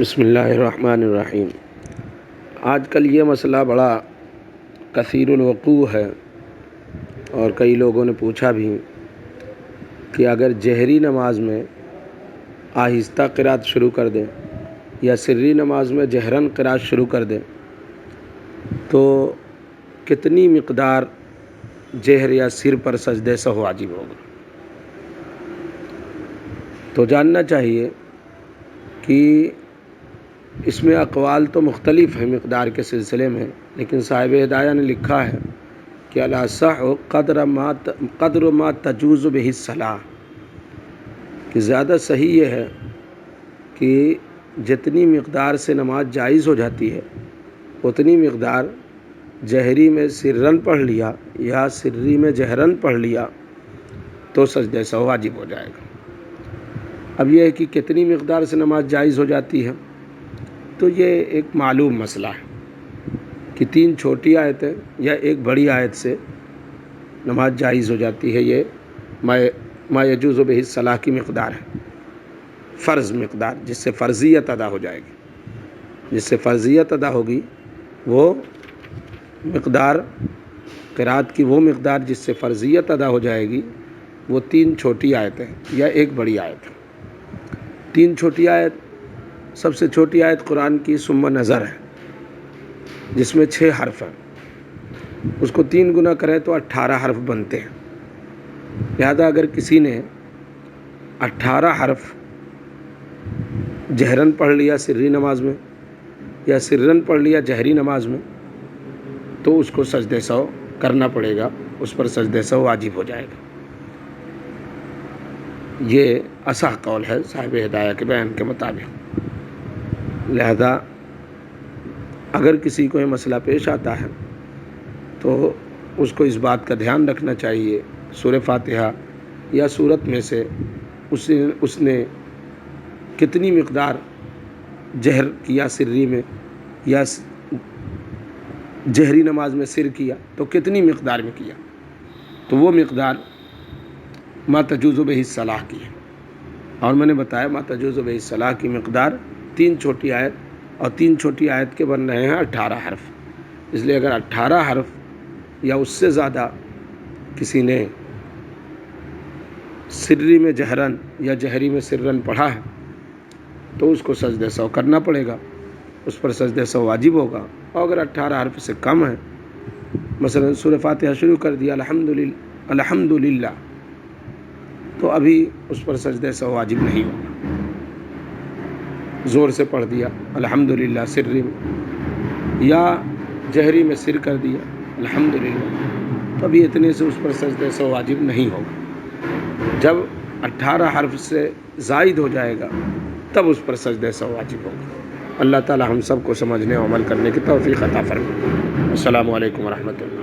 بسم اللہ الرحمن الرحیم۔ آج کل یہ مسئلہ بڑا کثیر الوقوع ہے اور کئی لوگوں نے پوچھا بھی کہ اگر جہری نماز میں آہستہ قرات شروع کر دیں یا سری نماز میں جہراً قرات شروع کر دیں تو کتنی مقدار جہر یا سر پر سجدے سہو واجب ہوگا۔ تو جاننا چاہیے کہ اس میں اقوال تو مختلف ہیں مقدار کے سلسلے میں، لیکن صاحب ہدایہ نے لکھا ہے کہ الاصح قدر ما تجوز به الصلاۃ، کہ زیادہ صحیح یہ ہے کہ جتنی مقدار سے نماز جائز ہو جاتی ہے اتنی مقدار جہری میں سرن پڑھ لیا یا سری میں جہرن پڑھ لیا تو سجدہ سہو واجب ہو جائے گا۔ اب یہ ہے کہ کتنی مقدار سے نماز جائز ہو جاتی ہے، تو یہ ایک معلوم مسئلہ ہے کہ 3 چھوٹی آیتیں یا ایک بڑی آیت سے نماز جائز ہو جاتی ہے۔ یہ ما یجوز بہ الصلاۃ کی مقدار ہے، فرض مقدار، جس سے فرضیت ادا ہو جائے گی۔ جس سے فرضیت ادا ہوگی وہ مقدار، قرات کی وہ مقدار جس سے فرضیت ادا ہو جائے گی، وہ 3 چھوٹی آیتیں یا ایک بڑی آیت ہے۔ 3 چھوٹی آیت، سب سے چھوٹی آیت قرآن کی ثم نظر ہے جس میں 6 حرف ہیں، اس کو 3 گنا کریں تو 18 حرف بنتے ہیں۔ لہذا اگر کسی نے 18 حرف جہرن پڑھ لیا سری نماز میں یا سرن پڑھ لیا جہری نماز میں تو اس کو سجدہ سہو کرنا پڑے گا، اس پر سجدہ سہو واجب ہو جائے گا۔ یہ اصح قول ہے صاحب ہدایہ کے بیان کے مطابق۔ لہذا اگر کسی کو یہ مسئلہ پیش آتا ہے تو اس کو اس بات کا دھیان رکھنا چاہیے سورہ فاتحہ یا سورت میں سے اس نے کتنی مقدار جہر کیا سری میں یا جہری نماز میں سر کیا تو کتنی مقدار میں کیا، تو وہ مقدار ما تجوز بہ الصلاۃ کی ہے۔ اور میں نے بتایا ما تجوز بہ الصلاۃ کی مقدار 3 چھوٹی آیت، اور 3 چھوٹی آیت کے بن رہے ہیں 18 حرف۔ اس لیے اگر 18 حرف یا اس سے زیادہ کسی نے سری میں جہرن یا جہری میں سرن پڑھا ہے تو اس کو سجدہ سہو کرنا پڑے گا، اس پر سجدہ سہو واجب ہوگا۔ اور اگر 18 حرف سے کم ہے، مثلا سورہ فاتحہ شروع کر دیا الحمدللہ، تو ابھی اس پر سجدہ سہو واجب نہیں ہوگا۔ زور سے پڑھ دیا الحمدللہ سری میں یا جہری میں سر کر دیا الحمدللہ، تو ابھی اتنے سے اس پر سجدہ سہو واجب نہیں ہوگا۔ جب 18 حرف سے زائد ہو جائے گا تب اس پر سجدہ سہو واجب ہوگا۔ اللہ تعالی ہم سب کو سمجھنے اور عمل کرنے کی توفیق عطا فرمائے۔ السلام علیکم ورحمۃ اللہ۔